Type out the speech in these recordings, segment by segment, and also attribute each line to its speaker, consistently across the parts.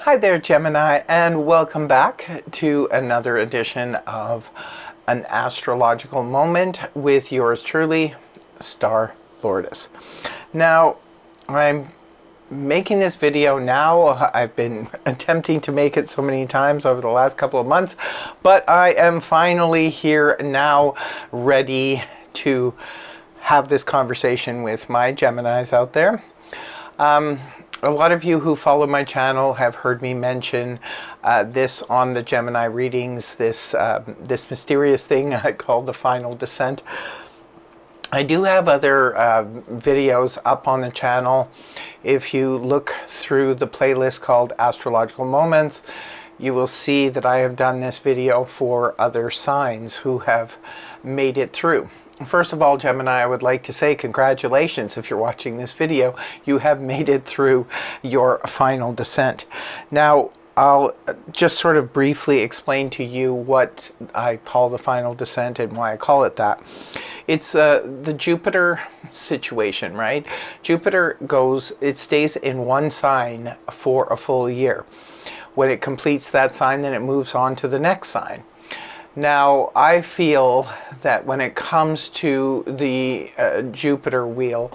Speaker 1: Hi there, Gemini, and welcome back to another edition of an astrological moment with yours truly, Star Lourdes. Now, I'm making this video now. I've been attempting to make it so many times over the last couple of months, but I am finally here now, ready to have this conversation with my Geminis out there. A lot of you who follow my channel have heard me mention this on the Gemini readings, this mysterious thing I call the final descent. I do have other videos up on the channel. If you look through the playlist called Astrological Moments, you will see that I have done this video for other signs who have made it through. First of all, Gemini, I would like to say congratulations if you're watching this video. You have made it through your final descent. Now, I'll just sort of briefly explain to you what I call the final descent and why I call it that. It's the Jupiter situation, right? Jupiter it stays in one sign for a full year. When it completes that sign, then it moves on to the next sign. Now, I feel that when it comes to the Jupiter wheel,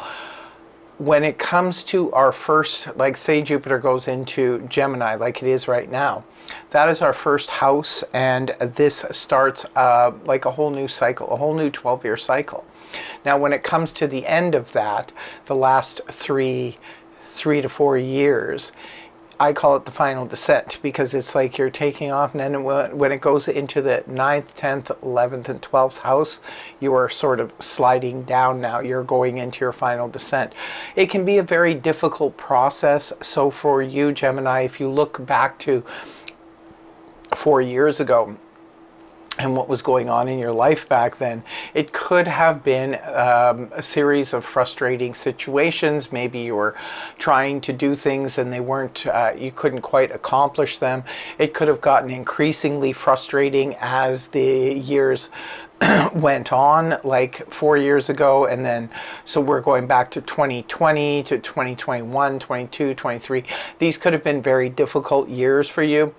Speaker 1: when it comes to our first, like say Jupiter goes into Gemini like it is right now, that is our first house, and this starts like a whole new cycle, a whole new 12-year cycle. Now, when it comes to the end of that, the last three to 4 years, I call it the final descent, because it's like you're taking off, and then when it goes into the 9th, 10th, 11th, and 12th house, you are sort of sliding down now. You're going into your final descent. It can be a very difficult process. So for you, Gemini, if you look back to 4 years ago, and what was going on in your life back then, it could have been a series of frustrating situations. Maybe you were trying to do things and they weren't, you couldn't quite accomplish them. It could have gotten increasingly frustrating as the years went on, like 4 years ago, and then so we're going back to 2020 to 2021, 22, 23. These could have been very difficult years for you.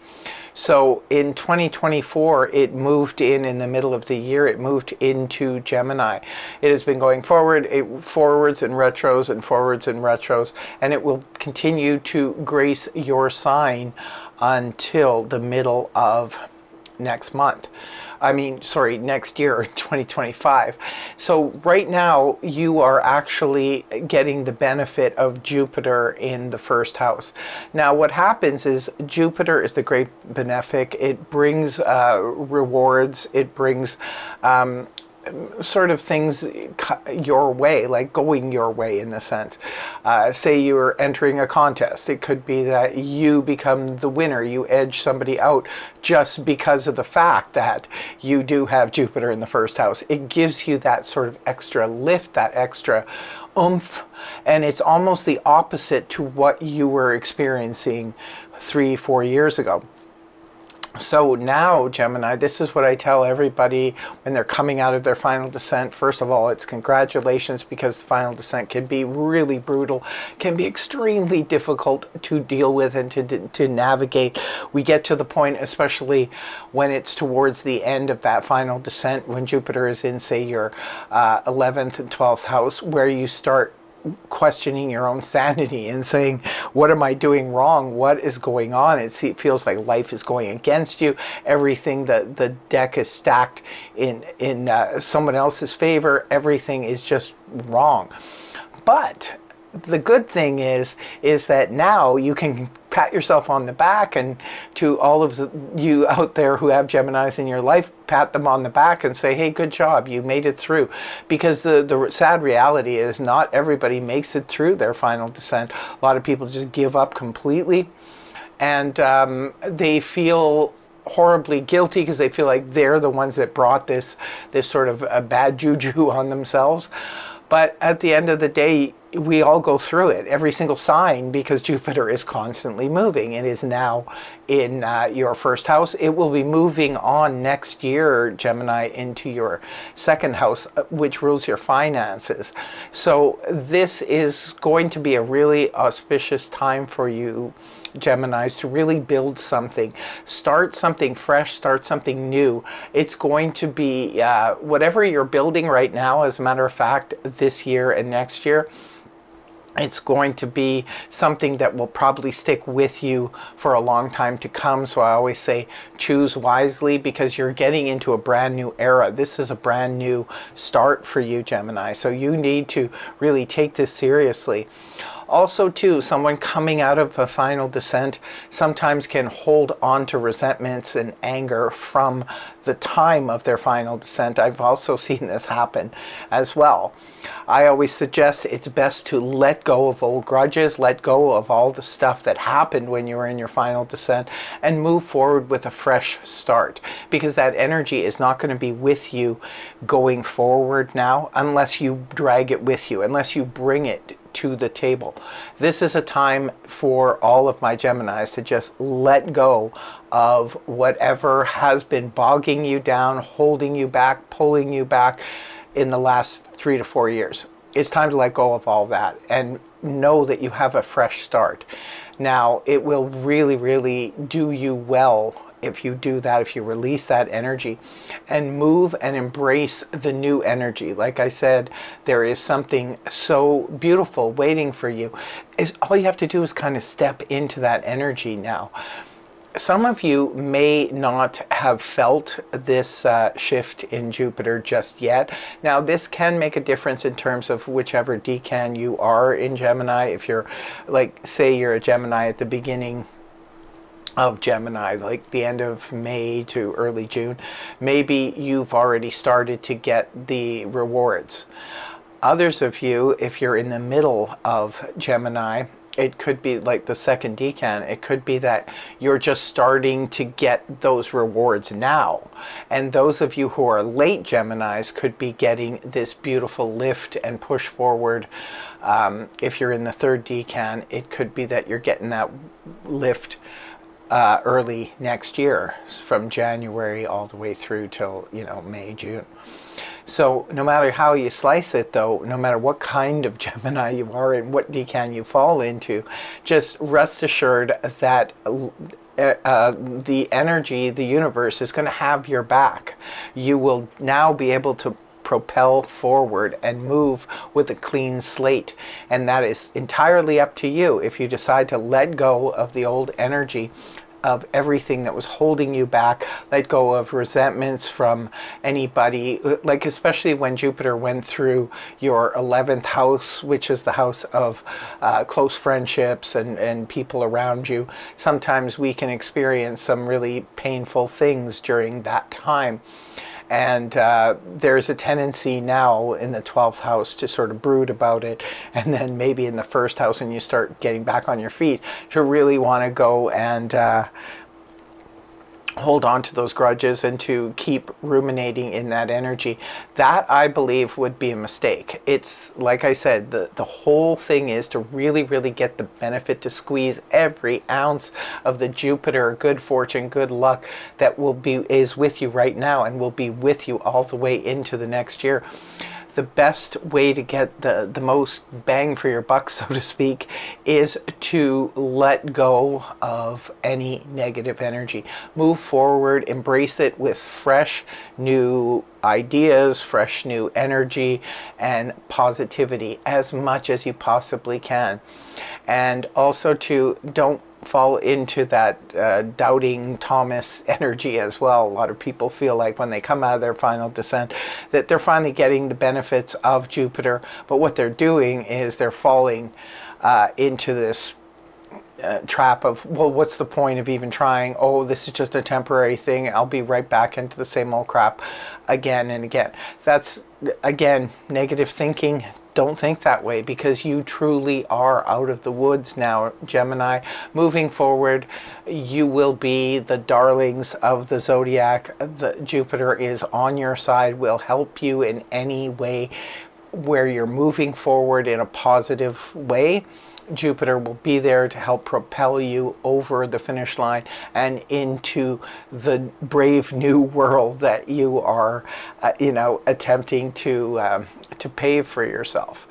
Speaker 1: So in 2024, it moved in the middle of the year, it moved into Gemini. It has been going forwards and retros and forwards and retros, and it will continue to grace your sign until the middle of next year, 2025. So right now you are actually getting the benefit of Jupiter in the first house. Now what happens is Jupiter is the great benefic. It brings rewards. It brings sort of things your way, like going your way in the sense. Say you're entering a contest. It could be that you become the winner. You edge somebody out just because of the fact that you do have Jupiter in the first house. It gives you that sort of extra lift, that extra oomph, and it's almost the opposite to what you were experiencing 3-4 years ago. So now, Gemini, this is what I tell everybody when they're coming out of their final descent. First of all, it's congratulations, because the final descent can be really brutal, can be extremely difficult to deal with and to navigate. We get to the point, especially when it's towards the end of that final descent, when Jupiter is in, say, your 11th and 12th house, where you start questioning your own sanity and saying, what am I doing wrong? What is going on? It feels like life is going against you. Everything, the deck is stacked in someone else's favor. Everything is just wrong. But the good thing is that now you can pat yourself on the back, and to all of you out there who have Geminis in your life, pat them on the back and say, hey, good job, you made it through. Because the sad reality is not everybody makes it through their final descent. A lot of people just give up completely, and they feel horribly guilty because they feel like they're the ones that brought this sort of a bad juju on themselves. But at the end of the day, we all go through it, every single sign, because Jupiter is constantly moving. It is now in your first house. It will be moving on next year, Gemini, into your second house, which rules your finances. So this is going to be a really auspicious time for you Geminis, to really build something, start something fresh, start something new. It's going to be whatever you're building right now, as a matter of fact, this year and next year, it's going to be something that will probably stick with you for a long time to come. So I always say choose wisely, because you're getting into a brand new era. This is a brand new start for you, Gemini. So you need to really take this seriously. Also, too, someone coming out of a final descent sometimes can hold on to resentments and anger from the time of their final descent. I've also seen this happen as well. I always suggest it's best to let go of old grudges, let go of all the stuff that happened when you were in your final descent, and move forward with a fresh start, because that energy is not going to be with you going forward now unless you drag it with you, unless you bring it to the table. This is a time for all of my Geminis to just let go of whatever has been bogging you down, holding you back, pulling you back in the last 3 to 4 years. It's time to let go of all that and know that you have a fresh start. Now, it will really, really do you well if you do that, if you release that energy and move and embrace the new energy. Like I said, there is something so beautiful waiting for you. All you have to do is kind of step into that energy now. Some of you may not have felt this shift in Jupiter just yet. Now, this can make a difference in terms of whichever decan you are in Gemini. If you're, like, say you're a Gemini at the beginning of Gemini, like the end of May to early June, maybe you've already started to get the rewards. Others of you, if you're in the middle of Gemini, it could be like the second decan. It could be that you're just starting to get those rewards now. And those of you who are late Geminis could be getting this beautiful lift and push forward. If you're in the third decan, it could be that you're getting that lift early next year, from January all the way through till, May, June. So no matter how you slice it, though, no matter what kind of Gemini you are and what decan you fall into, just rest assured that the energy, the universe is going to have your back. You will now be able to propel forward and move with a clean slate, and that is entirely up to you. If you decide to let go of the old energy, of everything that was holding you back, let go of resentments from anybody, like especially when Jupiter went through your 11th house, which is the house of close friendships and people around you. Sometimes we can experience some really painful things during that time. And there's a tendency now in the 12th house to sort of brood about it, and then maybe in the first house, when you start getting back on your feet, to really want to go and hold on to those grudges and to keep ruminating in that energy. That, I believe, would be a mistake. It's like I said, the whole thing is to really, really get the benefit, to squeeze every ounce of the Jupiter good fortune, good luck that is with you right now and will be with you all the way into the next year. The best way to get the most bang for your buck, so to speak, is to let go of any negative energy. Move forward, embrace it with fresh new ideas, fresh new energy, and positivity as much as you possibly can. And also to don't fall into that doubting Thomas energy as well. A lot of people feel like when they come out of their final descent that they're finally getting the benefits of Jupiter, but what they're doing is they're falling into this trap of, well, what's the point of even trying? Oh, this is just a temporary thing. I'll be right back into the same old crap again and again. That's, again, negative thinking. Don't think that way, because you truly are out of the woods now, Gemini. Moving forward, you will be the darlings of the zodiac. The Jupiter is on your side, will help you in any way where you're moving forward in a positive way. Jupiter will be there to help propel you over the finish line and into the brave new world that you are, attempting to pave for yourself.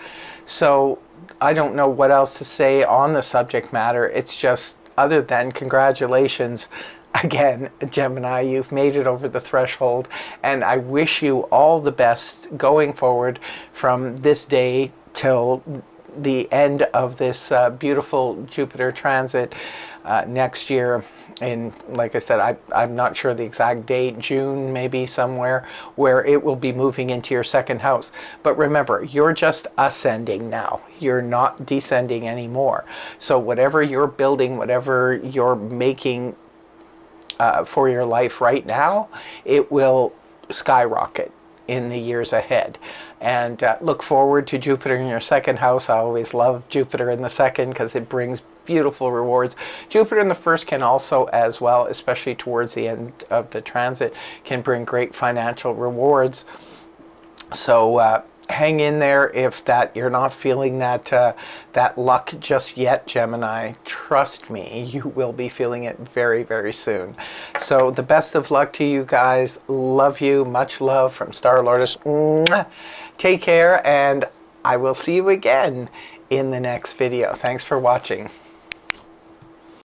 Speaker 1: So I don't know what else to say on the subject matter. It's just, other than congratulations again, Gemini. You've made it over the threshold, and I wish you all the best going forward from this day till the end of this beautiful Jupiter transit next year. In, like I said, I'm not sure the exact date, June maybe, somewhere, where it will be moving into your second house. But remember, you're just ascending now. You're not descending anymore. So whatever you're building, whatever you're making for your life right now, it will skyrocket in the years ahead. And look forward to Jupiter in your second house. I always love Jupiter in the second because it brings beautiful rewards. Jupiter in the first can also, as well, especially towards the end of the transit, can bring great financial rewards. So hang in there if that you're not feeling that that luck just yet, Gemini. Trust me, you will be feeling it very, very soon. So the best of luck to you guys. Love you. Much love from Star Lourdes. Mwah. Take care, and I will see you again in the next video. Thanks for watching.